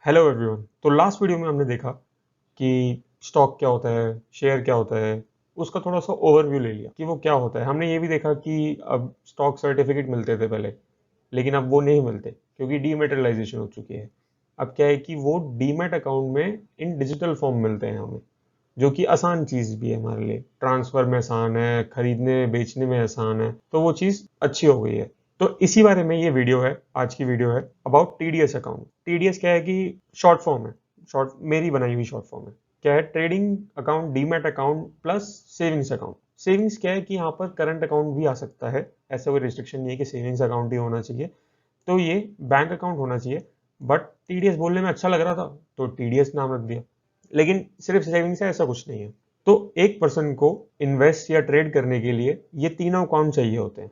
Hello everyone. तो last video में हमने देखा कि स्टॉक क्या होता है, शेयर क्या होता है, उसका थोड़ा सा ओवरव्यू ले लिया कि वो क्या होता है। हमने ये भी देखा कि अब स्टॉक सर्टिफिकेट मिलते थे पहले, लेकिन अब वो नहीं मिलते क्योंकि डीमेटेरियलाइजेशन हो चुकी है। अब क्या है कि वो डीमेट अकाउंट में इन डिजिटल फॉर्म मिलते हैं हमें, जो कि आसान चीज़ भी है हमारे लिए। ट्रांसफ़र में आसान है, खरीदने बेचने में आसान है, तो वो चीज़ अच्छी हो गई है। तो इसी बारे में ये वीडियो है, आज की वीडियो है अबाउट टीडीएस अकाउंट। टीडीएस क्या है कि शॉर्ट फॉर्म है, शॉर्ट मेरी बनाई हुई शॉर्ट फॉर्म है। क्या है? Trading account, demat account plus savings account. Savings क्या है कि यहाँ पर करंट अकाउंट भी आ सकता है, ऐसा कोई रिस्ट्रिक्शन नहीं है कि सेविंग्स अकाउंट ही होना चाहिए। तो ये बैंक अकाउंट होना चाहिए, बट टीडीएस बोलने में अच्छा लग रहा था तो टीडीएस नाम रख दिया। लेकिन सिर्फ सेविंग्स है ऐसा कुछ नहीं है। तो एक पर्सन को इन्वेस्ट या ट्रेड करने के लिए ये तीनों अकाउंट चाहिए होते हैं।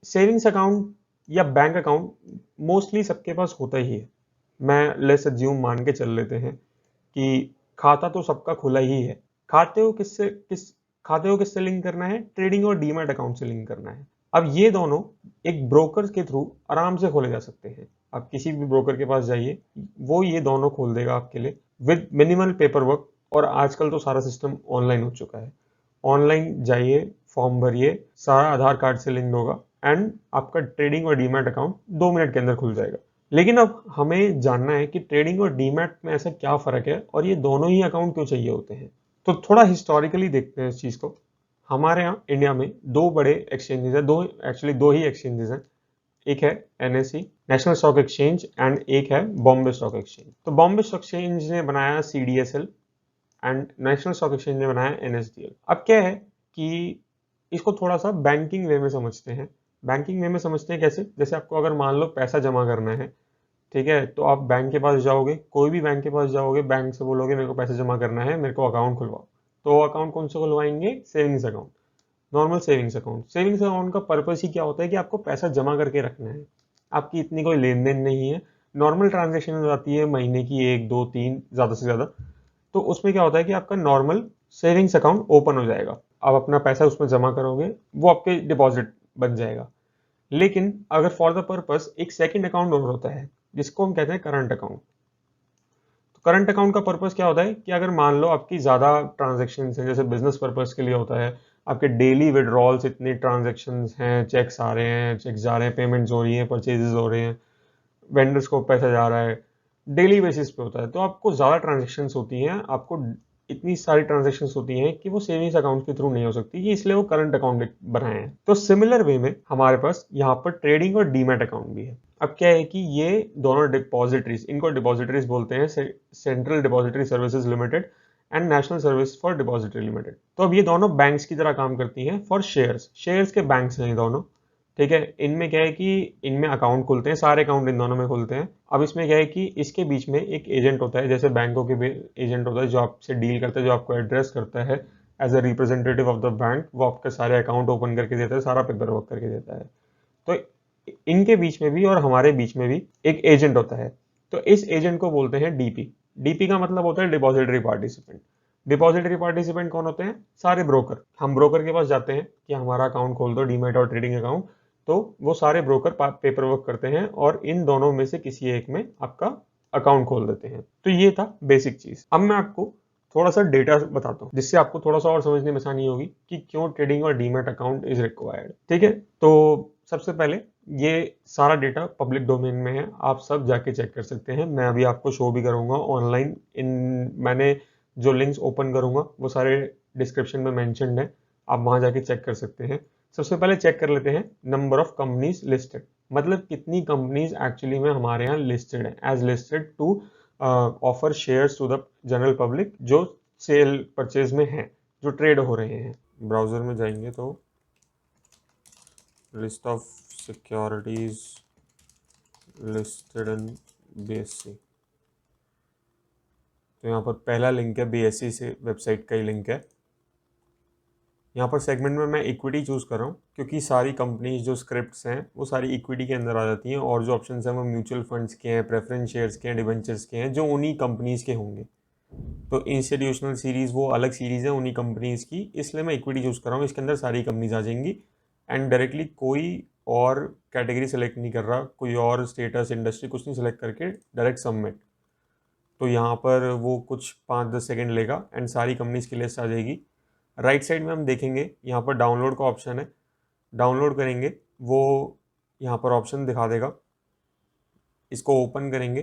सेविंग्स अकाउंट या बैंक अकाउंट मोस्टली सबके पास होता ही है। मैं लेट्स अज्यूम मान के चल लेते हैं कि खाता तो सबका खुला ही है। खाते को किससे लिंक करना है? ट्रेडिंग और डीमैट अकाउंट से लिंक करना है। अब ये दोनों एक ब्रोकर के थ्रू आराम से खोले जा सकते हैं। आप किसी भी ब्रोकर के पास जाइए, वो ये दोनों खोल देगा आपके लिए विद मिनिमल पेपर वर्क। और आजकल तो सारा सिस्टम ऑनलाइन हो चुका है। ऑनलाइन जाइए, फॉर्म भरिए, सारा आधार कार्ड से लिंक होगा एंड आपका ट्रेडिंग और डीमैट अकाउंट 2 मिनट के अंदर खुल जाएगा। लेकिन अब हमें जानना है कि ट्रेडिंग और डीमैट में ऐसा क्या फर्क है और ये दोनों ही अकाउंट क्यों चाहिए होते हैं। तो थोड़ा हिस्टोरिकली देखते हैं इस चीज को। हमारे यहाँ इंडिया में दो बड़े एक्सचेंजेस है, दो ही एक्सचेंजेस हैं। एक है NSE, national stock exchange, and एक है बॉम्बे स्टॉक एक्सचेंज। तो बॉम्बे स्टॉक एक्सचेंज ने बनाया CDSL and national stock exchange ने बनाया एनएसडीएल। अब क्या है कि इसको थोड़ा सा बैंकिंग वे में समझते हैं। बैंकिंग वे में समझते हैं कैसे? जैसे आपको अगर मान लो पैसा जमा करना है, ठीक है, तो आप बैंक के पास जाओगे, कोई भी बैंक के पास जाओगे, बैंक से बोलोगे मेरे को पैसे जमा करना है, मेरे को अकाउंट खुलवाओ। तो अकाउंट कौन से खुलवाएंगे? Savings account, normal savings account. Savings account का पर्पस ही क्या होता है कि आपको पैसा जमा करके रखना है। आपकी इतनी कोई लेन देन नहीं है, नॉर्मल ट्रांजेक्शन हो जाती है महीने की, एक दो तीन ज्यादा से ज्यादा। तो उसमें क्या होता है कि आपका नॉर्मल सेविंग्स अकाउंट ओपन हो जाएगा, आप अपना पैसा उसमें जमा करोगे, वो आपके डिपॉजिट बन जाएगा। लेकिन अगर फॉर द पर्पस एक सेकंड अकाउंट और होता है जिसको हम कहते हैं करंट अकाउंट। तो करंट अकाउंट का पर्पस क्या होता है कि अगर मान लो आपकी ज्यादा ट्रांजेक्शन है, जैसे बिजनेस पर्पस के लिए होता है, आपके डेली विड्रॉल्स इतनी ट्रांजेक्शन हैं, चेक्स आ रहे हैं, चेक्स जा रहे हैं, पेमेंट्स हो रही हैं, परचेजेस हो रहे हैं, वेंडर्स को पैसा जा रहा है, डेली बेसिस पे होता है, तो आपको ज़्यादा ट्रांजेक्शन्स होती हैं, आपको इतनी सारी ट्रांजेक्शन्स होती हैं कि वो सेविंग्स अकाउंट के थ्रू नहीं हो सकती, कि इसलिए वो करंट अकाउंट बनाए हैं। तो सिमिलर वे में हमारे पास यहाँ पर ट्रेडिंग और डीमैट अकाउंट भी है। अब क्या है कि ये दोनों डिपॉजिटरीज, इनको डिपॉजिटरीज बोलते हैं, central depository services limited and national service for depository limited. तो अब ये दोनों बैंक्स की तरह काम करती हैं फॉर शेयर्स। शेयर्स के बैंक्स हैं ये दोनों, ठीक है। इनमें क्या है कि इनमें अकाउंट खुलते हैं, सारे अकाउंट इन दोनों में खुलते हैं। अब इसमें क्या है कि इसके बीच में एक एजेंट होता है, जैसे बैंकों के एजेंट होता है जो आपसे डील करता है, जो आपको एड्रेस करता है as a representative of the bank. वो आपके सारे अकाउंट ओपन करके देता है, सारा पेपर वर्क करके देता है। तो इनके बीच में भी और हमारे बीच में भी एक एजेंट होता है। तो इस एजेंट को बोलते हैं डीपी। डीपी का मतलब होता है डिपॉजिटरी पार्टिसिपेंट। डिपॉजिटरी पार्टिसिपेंट कौन होते हैं? सारे ब्रोकर। हम ब्रोकर के पास जाते हैं कि हमारा अकाउंट खोल दो, डीमैट और ट्रेडिंग अकाउंट। तो वो सारे ब्रोकर पेपर वर्क करते हैं और इन दोनों में से किसी एक में आपका अकाउंट खोल देते हैं। तो ये था बेसिक चीज। अब मैं आपको थोड़ा सा डेटा बताता हूँ जिससे आपको थोड़ा सा और समझने में आसानी होगी कि क्यों ट्रेडिंग और डीमैट अकाउंट इज रिक्वायर्ड, ठीक है। तो सबसे पहले ये सारा डेटा पब्लिक डोमेन में है, आप सब जाके चेक कर सकते हैं। मैं अभी आपको शो भी करूंगा ऑनलाइन। इन मैंने जो लिंक्स ओपन करूंगा वो सारे डिस्क्रिप्शन में मेंशन्ड है, आप वहां जाके चेक कर सकते हैं। सबसे पहले चेक कर लेते हैं नंबर ऑफ कंपनीज लिस्टेड, मतलब कितनी कंपनीज एक्चुअली में हमारे यहाँ लिस्टेड है as listed to offer shares to the general public, जो सेल परचेज में है, जो ट्रेड हो रहे हैं। ब्राउजर में जाएंगे तो list of securities listed in BSc, तो यहाँ पर पहला लिंक है बीएससी से, वेबसाइट का ही लिंक है। यहाँ पर सेगमेंट में मैं इक्विटी चूज कर रहा हूँ क्योंकि सारी कंपनीज जो स्क्रिप्ट्स हैं वो सारी इक्विटी के अंदर आ जाती हैं, और जो ऑप्शंस हैं वो म्यूचुअल फंड्स के हैं, प्रेफरेंस शेयर्स के हैं, डिवेंचर्स के हैं, जो उन्हीं कंपनीज के होंगे। तो इंस्टीट्यूशनल सीरीज वो अलग सीरीज है उन्हीं कंपनीज की, इसलिए मैं इक्विटी चूज कर रहा हूँ। इसके अंदर सारी कंपनीज आ जाएंगी एंड डायरेक्टली कोई और कैटेगरी सेलेक्ट नहीं कर रहा, कोई और स्टेटस इंडस्ट्री कुछ नहीं सेलेक्ट करके डायरेक्ट सबमिट। तो यहाँ पर वो कुछ 5-10 सेकेंड लेगा एंड सारी कंपनीज की लिस्ट आ जाएगी। राइट साइड में हम देखेंगे यहाँ पर डाउनलोड का ऑप्शन है, डाउनलोड करेंगे वो यहाँ पर ऑप्शन दिखा देगा। इसको ओपन करेंगे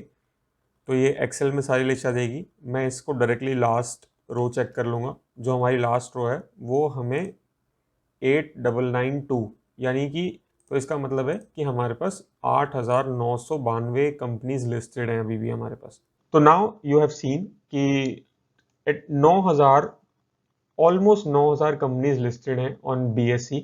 तो ये एक्सेल में सारी लिस्ट आ जाएगी। मैं इसको डायरेक्टली लास्ट रो चेक कर लूँगा। जो हमारी लास्ट रो है वो हमें 8992 यानी कि, तो इसका मतलब है कि हमारे पास 8,992 कंपनीज लिस्टेड हैं अभी भी हमारे पास। तो नाउ यू हैव सीन कि 9,000 ऑलमोस्ट 9,000 कंपनीज लिस्टेड हैं ऑन BSE।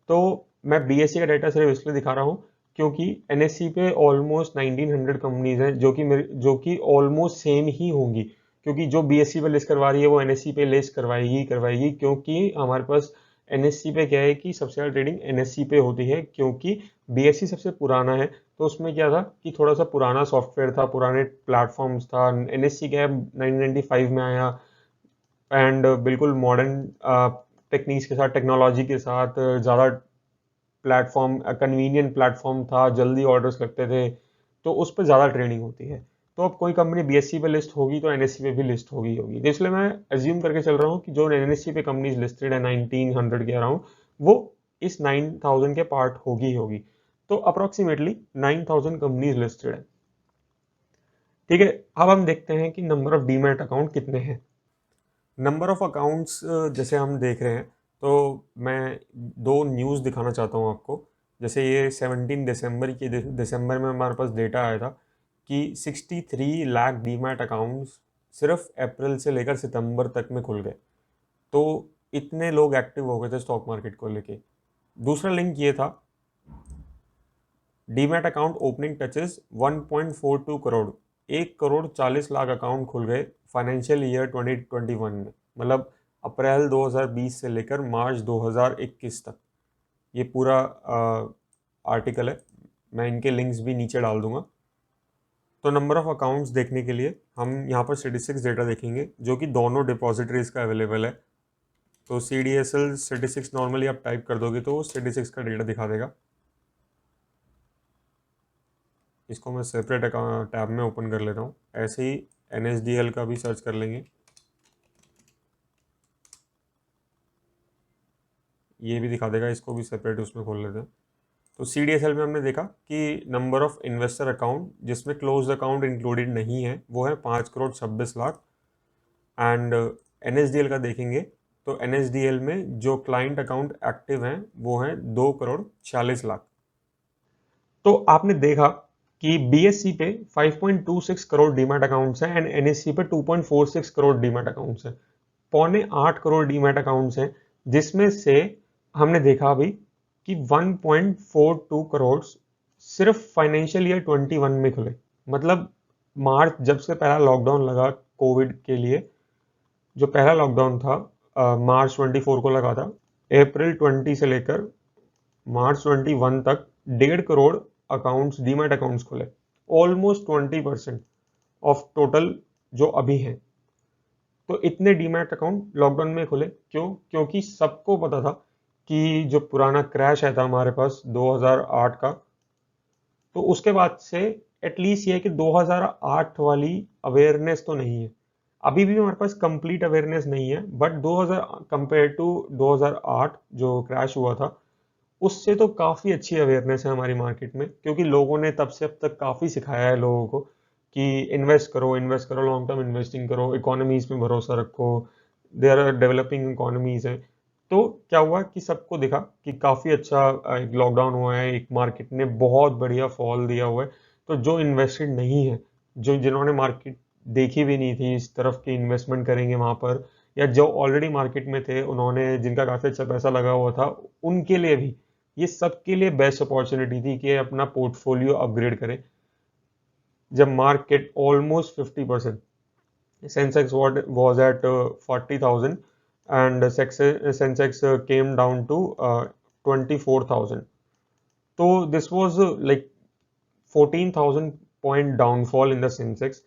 तो मैं BSE का डाटा सिर्फ इसलिए दिखा रहा हूँ क्योंकि NSE पे ऑलमोस्ट 1900 कंपनीज हैं जो कि ऑलमोस्ट सेम ही होंगी, क्योंकि जो BSE पे लिस्ट करवा रही है वो NSE पे लिस्ट करवाएगी क्योंकि हमारे पास NSE पे क्या है कि सबसे ज़्यादा ट्रेडिंग NSE पे होती है, क्योंकि BSE सबसे पुराना है। तो उसमें क्या था कि थोड़ा सा पुराना सॉफ्टवेयर था, पुराने प्लेटफॉर्म्स था। NSE क्या है 1995 में आया एंड बिल्कुल मॉडर्न टेक्निक्स के साथ, टेक्नोलॉजी के साथ, ज़्यादा प्लेटफॉर्म, कन्वीनियंट प्लेटफॉर्म था, जल्दी ऑर्डर्स लगते थे, तो उस पर ज़्यादा ट्रेडिंग होती है। तो अब कोई कंपनी BSE पे लिस्ट होगी तो NSE पे भी लिस्ट होगी। तो इसलिए मैं एज्यूम करके चल रहा हूँ कि जो NSE पे कंपनीज लिस्टेड है 1900 के अराउंड, वो इस 9000 के पार्ट होगी। तो अप्रोक्सीमेटली 9000 कंपनीज लिस्टेड है। ठीक है, अब हम देखते हैं कि नंबर ऑफ डीमैट अकाउंट कितने हैं। नंबर ऑफ अकाउंट्स जैसे हम देख रहे हैं, तो मैं दो न्यूज़ दिखाना चाहता हूँ आपको। जैसे ये 17 दिसंबर दिसंबर में हमारे पास डेटा आया था कि 63 लाख डीमैट अकाउंट्स सिर्फ अप्रैल से लेकर सितंबर तक में खुल गए। तो इतने लोग एक्टिव हो गए थे स्टॉक मार्केट को लेके। दूसरा लिंक ये था, demat account opening touches 1.42 crore, 1,40,00,000 account खुल गए फाइनेंशियल ईयर 2021 में, मतलब अप्रैल 2020 से लेकर मार्च 2021 तक। ये पूरा आर्टिकल है, मैं इनके लिंक्स भी नीचे डाल दूंगा। तो नंबर ऑफ अकाउंट्स देखने के लिए हम यहाँ पर स्टैटिस्टिक्स डेटा देखेंगे जो कि दोनों डिपॉजिटरीज का अवेलेबल है। तो CDSL स्टैटिस्टिक्स नॉर्मली आप टाइप कर दोगे तो स्टैटिस्टिक्स का डेटा दिखा देगा। इसको मैं सेपरेट टैब में ओपन कर लेता हूँ। ऐसे ही NSDL का भी सर्च कर लेंगे, ये भी दिखा देगा। इसको भी सेपरेट उसमें खोल लेते हैं। तो CDSL में हमने देखा कि नंबर ऑफ इन्वेस्टर अकाउंट जिसमें क्लोज अकाउंट इंक्लूडेड नहीं है वो है 5,26,00,000। एंड NSDL का देखेंगे तो NSDL में जो क्लाइंट अकाउंट एक्टिव हैं वो हैं 2,46,00,000। तो आपने देखा कि BSE पे 5.26 करोड़ डीमैट अकाउंट्स हैं एंड NSE पे 2.46 करोड़ डीमैट अकाउंट्स हैं। 7.25 करोड़ डीमैट अकाउंट्स हैं, जिसमें से हमने देखा अभी कि 1.42 करोड़ सिर्फ फाइनेंशियल ईयर 21 में खुले। मतलब मार्च, जब से पहला लॉकडाउन लगा कोविड के लिए, जो पहला लॉकडाउन था मार्च 24 को लगा था, अप्रैल 20 से लेकर मार्च 21 तक 1.5 करोड़ अकाउंट्स, डीमैट अकाउंट्स खुले। ऑलमोस्ट 20% ऑफ टोटल जो अभी हैं। तो इतने डीमैट अकाउंट लॉकडाउन में खुले क्यों? क्योंकि सबको पता था कि जो पुराना क्रैश आया था हमारे पास 2008 का, तो उसके बाद से एटलीस्ट ये है कि 2008 वाली अवेयरनेस तो नहीं है। अभी भी हमारे पास कंप्लीट अवेयरनेस नहीं है, बट 2000 कंपेयर टू 2008 जो क्रैश हुआ था, उससे तो काफ़ी अच्छी अवेयरनेस है हमारी मार्केट में, क्योंकि लोगों ने तब से अब तक काफ़ी सिखाया है लोगों को कि इन्वेस्ट करो, लॉन्ग टर्म इन्वेस्टिंग करो, इकोनॉमीज में भरोसा रखो, देयर आर डेवलपिंग इकोनॉमीज हैं। तो क्या हुआ कि सबको दिखा कि काफ़ी अच्छा एक लॉकडाउन हुआ है, एक मार्केट ने बहुत बढ़िया फॉल दिया हुआ है। तो जो इन्वेस्टेड नहीं है, जिन्होंने मार्केट देखी भी नहीं थी इस तरफ की इन्वेस्टमेंट करेंगे वहाँ पर, या जो ऑलरेडी मार्केट में थे, उन्होंने, जिनका काफ़ी अच्छा पैसा लगा हुआ था, उनके लिए भी ये सबके लिए बेस्ट अपॉर्चुनिटी थी कि अपना पोर्टफोलियो अपग्रेड करें। जब market almost 50%, Sensex was at 40,000 and Sensex came down to 24,000। तो this was like 14,000 point downfall in the Sensex.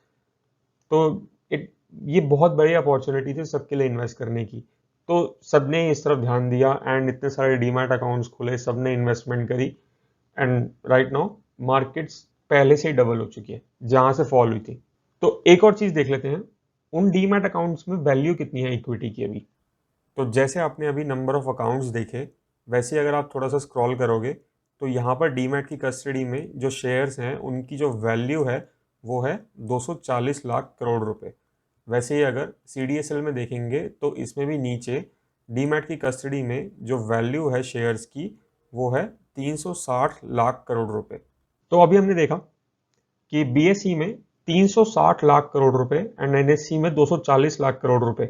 तो ये बहुत बड़ी अपॉर्चुनिटी थी सबके लिए इन्वेस्ट करने की। तो सबने इस तरफ ध्यान दिया एंड इतने सारे डीमैट अकाउंट्स खुले, सबने इन्वेस्टमेंट करी एंड राइट नाउ मार्केट्स पहले से ही डबल हो चुकी है जहां से फॉल हुई थी। तो एक और चीज देख लेते हैं, उन डीमैट अकाउंट्स में वैल्यू कितनी है इक्विटी की अभी। तो जैसे आपने अभी नंबर ऑफ अकाउंट्स देखे, वैसे अगर आप थोड़ा सा स्क्रॉल करोगे तो यहाँ पर डीमैट की कस्टडी में जो शेयर्स हैं उनकी जो वैल्यू है वो है 240 लाख करोड़ रुपए। वैसे ही अगर CDSL में देखेंगे तो इसमें भी नीचे डीमैट की कस्टडी में जो वैल्यू है शेयर्स की वो है 360 लाख करोड़ रुपए। तो अभी हमने देखा कि BSE में 360 लाख करोड़ रुपए एंड NSE में 240 लाख करोड़ रुपए,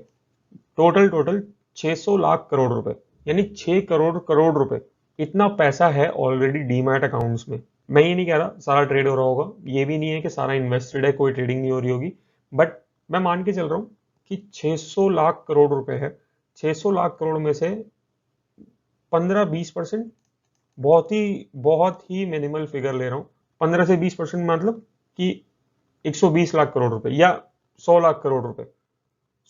टोटल 600 लाख करोड़ रुपए, यानी 6 करोड़ करोड़ रुपए, इतना पैसा है ऑलरेडी डीमैट अकाउंट्स में। मैं ये नहीं कह रहा सारा ट्रेड हो रहा होगा, ये भी नहीं है कि सारा इन्वेस्टेड है, कोई ट्रेडिंग नहीं हो रही होगी, बट मैं मान के चल रहा हूँ कि 600 लाख करोड़ रुपए है। 600 लाख करोड़ में से 15-20%, बहुत ही मिनिमल फिगर ले रहा हूँ, 15 से 20% मतलब कि 120 लाख करोड़ रुपए या 100 लाख करोड़ रुपए,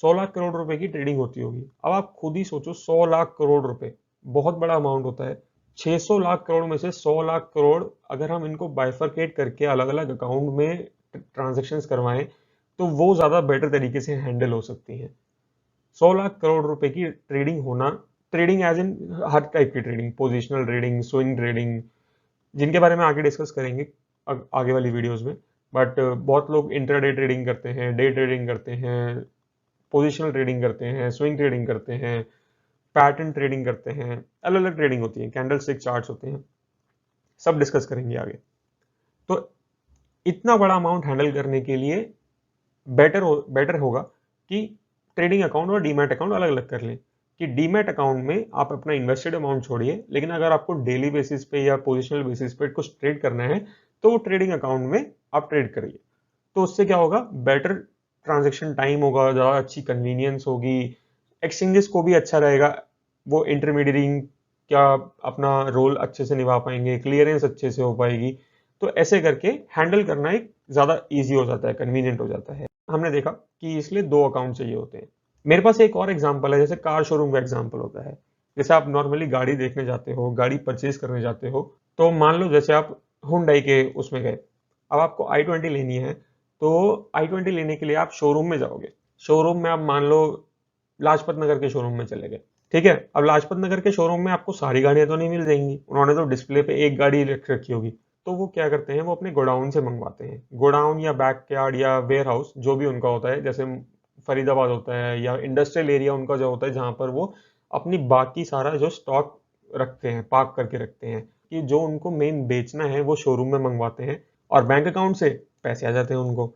100 लाख करोड़ रुपए की ट्रेडिंग होती होगी। अब आप खुद ही सोचो, 100 लाख करोड़ रुपए बहुत बड़ा अमाउंट होता है। 600 लाख करोड़ में से 100 लाख करोड़ अगर हम इनको बाइफरकेट करके अलग अलग अकाउंट में ट्रांजेक्शंस करवाएं तो वो ज़्यादा बेटर तरीके से हैंडल हो सकती हैं। 100 लाख करोड़ रुपए की ट्रेडिंग होना, ट्रेडिंग एज इन हर टाइप की trading, positional trading, swing trading, जिनके बारे में आगे डिस्कस करेंगे आगे वाली वीडियोस में। बट बहुत लोग इंट्राडे ट्रेडिंग करते हैं, डे ट्रेडिंग करते हैं, पोजिशनल ट्रेडिंग करते हैं, स्विंग ट्रेडिंग करते हैं, पैटर्न ट्रेडिंग करते हैं, अलग अलग ट्रेडिंग होती है, कैंडल स्टिक चार्ट्स होते हैं, सब डिस्कस करेंगे आगे। तो इतना बड़ा अमाउंट हैंडल करने के लिए बेटर होगा कि ट्रेडिंग अकाउंट और डीमैट अकाउंट अलग अलग कर लें। कि डीमैट अकाउंट में आप अपना इन्वेस्टेड अमाउंट छोड़िए, लेकिन अगर आपको डेली बेसिस पे या पोजिशनल बेसिस पे कुछ ट्रेड करना है तो वो ट्रेडिंग अकाउंट में आप ट्रेड करिए। तो उससे क्या होगा, बेटर ट्रांजेक्शन टाइम होगा, ज़्यादा अच्छी कन्वीनियंस होगी, एक्सचेंजेस को भी अच्छा रहेगा, वो इंटरमीडियरी क्या अपना रोल अच्छे से निभा पाएंगे, क्लियरेंस अच्छे से हो पाएगी। तो ऐसे करके हैंडल करना एक ज़्यादा ईजी हो जाता है, कन्वीनियंट हो जाता है। हमने देखा कि इसलिए 2 अकाउंट चाहिए होते हैं। मेरे पास एक और एग्जांपल है, जैसे कार शोरूम का एग्जांपल होता है। जैसे आप नॉर्मली गाड़ी देखने जाते हो, गाड़ी परचेज करने जाते हो, तो मान लो जैसे आप हुंडई के उसमें गए, अब आपको i20 लेनी है, तो i20 लेने के लिए आप शोरूम में जाओगे। शोरूम में आप मान लो लाजपत नगर के शोरूम में चले गए, ठीक है। अब लाजपत नगर के शोरूम में आपको सारी गाड़ियां तो नहीं मिल जाएंगी, उन्होंने तो डिस्प्ले पे एक गाड़ी रख रखी होगी। तो वो क्या करते हैं, वो अपने गोडाउन से मंगवाते हैं, गोडाउन या बैकयार्ड या वेयर हाउस जो भी उनका होता है, जैसे फरीदाबाद होता है या इंडस्ट्रियल एरिया उनका जो होता है, जहां पर वो अपनी बाकी सारा जो स्टॉक रखते हैं, पार्क करके रखते हैं, कि जो उनको मेन बेचना है वो शोरूम में मंगवाते हैं और बैंक अकाउंट से पैसे आ जाते हैं उनको।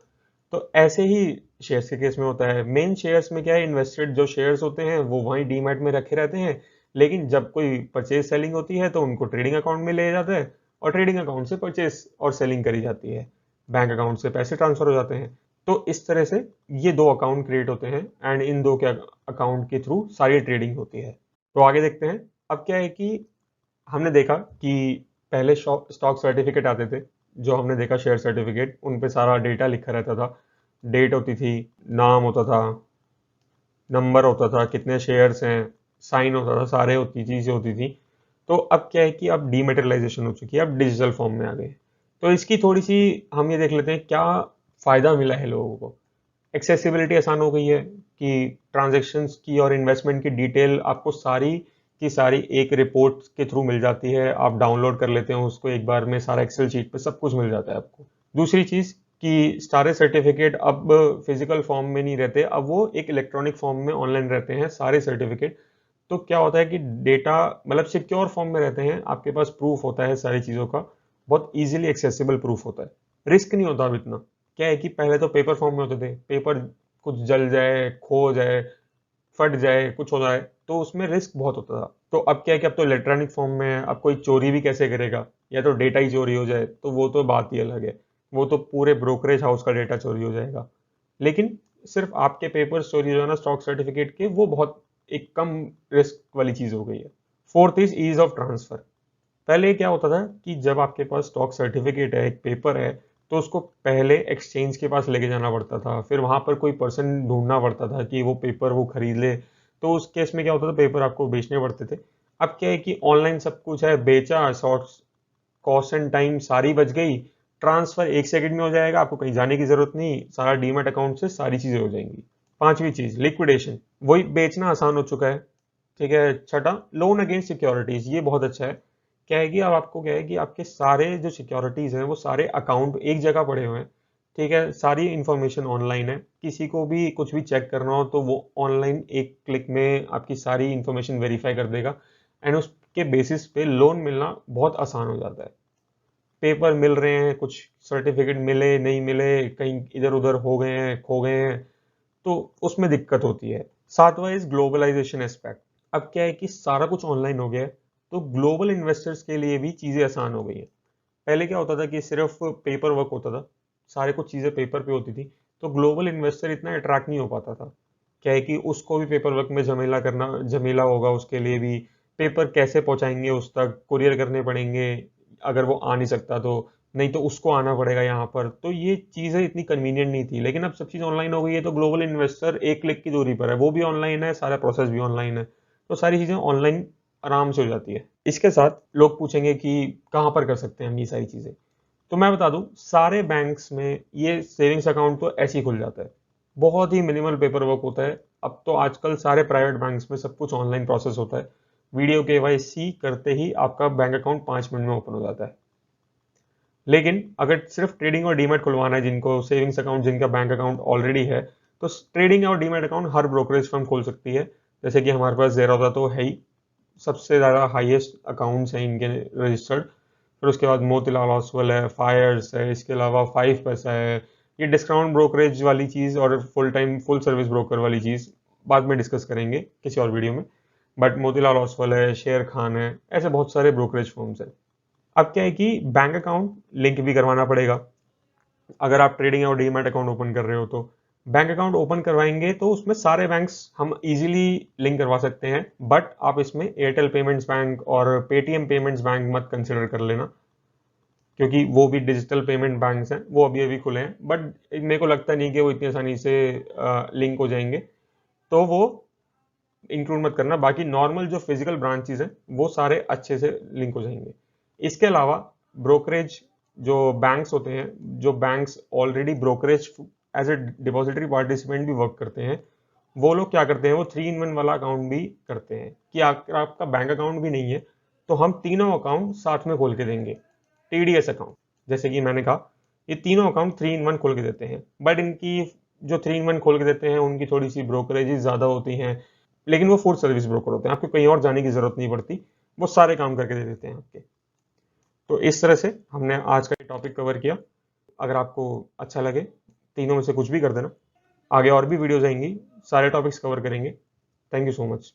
तो ऐसे ही शेयर्स के केस में होता है। मेन शेयर्स में क्या है, इन्वेस्टेड जो शेयर्स होते हैं वो वहीं डीमैट में रखे रहते हैं, लेकिन जब कोई परचेज सेलिंग होती है तो उनको ट्रेडिंग अकाउंट में ले जाता है और ट्रेडिंग अकाउंट से परचेज और सेलिंग करी जाती है, बैंक अकाउंट से पैसे ट्रांसफर हो जाते हैं। तो इस तरह से ये 2 अकाउंट क्रिएट होते हैं एंड इन 2 के अकाउंट के थ्रू सारी ट्रेडिंग होती है। तो आगे देखते हैं। अब क्या है कि हमने देखा कि पहले स्टॉक सर्टिफिकेट आते थे, जो हमने देखा शेयर सर्टिफिकेट, उन पे सारा डेटा लिखा रहता था, डेट होती थी, नाम होता था, नंबर होता था, कितने शेयर्स हैं, साइन होता था, सारे होती चीज़ें होती थी। तो अब क्या है कि अब डीमेटेरियलाइजेशन हो चुकी है, अब डिजिटल फॉर्म में आ गए। तो इसकी थोड़ी सी हम ये देख लेते हैं क्या फ़ायदा मिला है लोगों को। एक्सेसिबिलिटी आसान हो गई है कि ट्रांजेक्शन्स की और इन्वेस्टमेंट की डिटेल आपको सारी की सारी एक रिपोर्ट के थ्रू मिल जाती है, आप डाउनलोड कर लेते हो उसको एक बार में, सारा एक्सेल शीट पे सब कुछ मिल जाता है आपको। दूसरी चीज़ कि सारे सर्टिफिकेट अब फिजिकल फॉर्म में नहीं रहते, अब वो एक इलेक्ट्रॉनिक फॉर्म में ऑनलाइन रहते हैं सारे सर्टिफिकेट। तो क्या होता है कि डेटा मतलब सिक्योर फॉर्म में रहते हैं, आपके पास प्रूफ होता है सारी चीज़ों का, बहुत इजीली एक्सेसिबल प्रूफ होता है, रिस्क नहीं होता अब इतना। क्या है कि पहले तो पेपर फॉर्म में होते थे, पेपर कुछ जल जाए, खो जाए, फट जाए, कुछ हो जाए तो उसमें रिस्क बहुत होता था। तो अब क्या है कि अब तो इलेक्ट्रॉनिक फॉर्म में है, अब कोई चोरी भी कैसे करेगा, या तो डेटा ही चोरी हो जाए तो वो तो बात ही अलग है, वो तो पूरे ब्रोकरेज हाउस का डेटा चोरी हो जाएगा। लेकिन सिर्फ आपके पेपर चोरी हो जाना स्टॉक सर्टिफिकेट के, वो बहुत एक कम रिस्क वाली चीज हो गई है। Fourth is ease of transfer. पहले क्या होता था कि जब आपके पास स्टॉक सर्टिफिकेट है, एक पेपर है, तो उसको पहले एक्सचेंज के पास लेके जाना पड़ता था, फिर वहां पर कोई पर्सन ढूंढना पड़ता था कि वो पेपर वो खरीद ले, तो उस केस में क्या होता था, पेपर आपको बेचने पड़ते थे। अब क्या है कि ऑनलाइन सब कुछ है, बेचा, शॉर्ट कॉस्ट एंड टाइम सारी बच गई, ट्रांसफर 1 सेकंड में हो जाएगा, आपको कहीं जाने की जरूरत नहीं, सारा डीमैट अकाउंट से सारी चीजें हो जाएंगी। पांचवी चीज लिक्विडेशन, वही बेचना आसान हो चुका है। ठीक है। छठा, लोन अगेंस्ट सिक्योरिटीज, ये बहुत अच्छा है। क्या है कि अब आपको क्या है कि आपके सारे जो सिक्योरिटीज हैं वो सारे अकाउंट एक जगह पड़े हुए हैं। ठीक है। सारी इंफॉर्मेशन ऑनलाइन है, किसी को भी कुछ भी चेक करना हो तो वो ऑनलाइन एक क्लिक में आपकी सारी इंफॉर्मेशन वेरीफाई कर देगा, एंड उसके बेसिस पे लोन मिलना बहुत आसान हो जाता है। पेपर मिल रहे हैं, कुछ सर्टिफिकेट मिले नहीं मिले, कहीं इधर उधर हो गए हैं, खो गए हैं, तो उसमें दिक्कत होती है। सातवां इज ग्लोबलाइजेशन एस्पेक्ट। अब क्या है कि सारा कुछ ऑनलाइन हो गया है, तो ग्लोबल इन्वेस्टर्स के लिए भी चीजें आसान हो गई हैं। पहले क्या होता था कि सिर्फ पेपर वर्क होता था, सारे कुछ चीजें पेपर पे होती थी, तो ग्लोबल इन्वेस्टर इतना अट्रैक्ट नहीं हो पाता था। क्या है कि उसको भी पेपर वर्क में झमेला होगा, उसके लिए भी पेपर कैसे पहुंचाएंगे उस तक, कुरियर करने पड़ेंगे, अगर वो आ नहीं सकता तो, नहीं तो उसको आना पड़ेगा यहाँ पर, तो ये चीजें इतनी कन्वीनियंट नहीं थी। लेकिन अब सब चीज ऑनलाइन हो गई है, तो ग्लोबल इन्वेस्टर एक क्लिक की दूरी पर है, वो भी ऑनलाइन है, सारा प्रोसेस भी ऑनलाइन है, तो सारी चीजें ऑनलाइन आराम से हो जाती है। इसके साथ लोग पूछेंगे कि कहाँ पर कर सकते हैं हम ये सारी चीजें, तो मैं बता दूं, सारे बैंक्स में ये सेविंग्स अकाउंट तो ऐसे ही खुल जाता है, बहुत ही मिनिमल पेपर वर्क होता है। अब तो आजकल सारे प्राइवेट बैंक्स में सब कुछ ऑनलाइन प्रोसेस होता है, वीडियो केवाईसी करते ही आपका बैंक अकाउंट 5 मिनट में ओपन हो जाता है। लेकिन अगर सिर्फ ट्रेडिंग और डीमैट खुलवाना है, जिनको सेविंग्स अकाउंट, जिनका बैंक अकाउंट ऑलरेडी है, तो ट्रेडिंग और डीमैट अकाउंट हर ब्रोकरेज फर्म खोल सकती है। जैसे कि हमारे पास ज़ेरोधा तो है ही, सबसे ज़्यादा हाईएस्ट अकाउंट्स हैं इनके रजिस्टर्ड। फिर उसके बाद मोतीलाल ओसवाल है, फायर्स है, इसके अलावा 5पैसा है। ये डिस्काउंट ब्रोकरेज वाली चीज़ और full time full service broker वाली चीज़ बाद में डिस्कस करेंगे किसी और वीडियो में। बट मोतीलाल ओसवाल है, शेर खान है, ऐसे बहुत सारे ब्रोकरेज फर्म्स हैं। अब क्या है कि बैंक अकाउंट लिंक भी करवाना पड़ेगा। अगर आप ट्रेडिंग और डीमैट अकाउंट ओपन कर रहे हो तो बैंक अकाउंट ओपन करवाएंगे तो उसमें सारे बैंक्स हम इजीली लिंक करवा सकते हैं, बट आप इसमें एयरटेल पेमेंट्स बैंक और पेटीएम पेमेंट्स बैंक मत कंसिडर कर लेना, क्योंकि वो भी डिजिटल पेमेंट बैंक्स हैं, वो अभी अभी खुले हैं, बट मेरे को लगता नहीं कि वो इतनी आसानी से लिंक हो जाएंगे, तो वो इंक्लूड मत करना। बाकी नॉर्मल जो फिजिकल ब्रांचेस हैं वो सारे अच्छे से लिंक हो जाएंगे। इसके अलावा ब्रोकरेज जो बैंक्स होते हैं, जो banks already brokerage as a depository participant भी वर्क करते हैं, वो लोग क्या करते हैं, वो 3 in 1 वाला अकाउंट भी करते हैं कि अगर आपका बैंक अकाउंट भी नहीं है तो हम तीनों अकाउंट साथ में खोल के देंगे। टीडीएस अकाउंट, जैसे कि मैंने कहा, ये तीनों अकाउंट 3 in 1 खोल के देते हैं, बट इनकी जो 3 in 1 खोल के देते हैं उनकी थोड़ी सी ब्रोकरेज ज़्यादा होती हैं, लेकिन वो फुल सर्विस ब्रोकर होते हैं, आपको कहीं और जाने की जरूरत नहीं पड़ती, वो सारे काम करके दे देते हैं आपके। तो इस तरह से हमने आज का टॉपिक कवर किया। अगर आपको अच्छा लगे, तीनों में से कुछ भी कर देना, आगे और भी वीडियोज आएंगी, सारे टॉपिक्स कवर करेंगे। Thank you so much.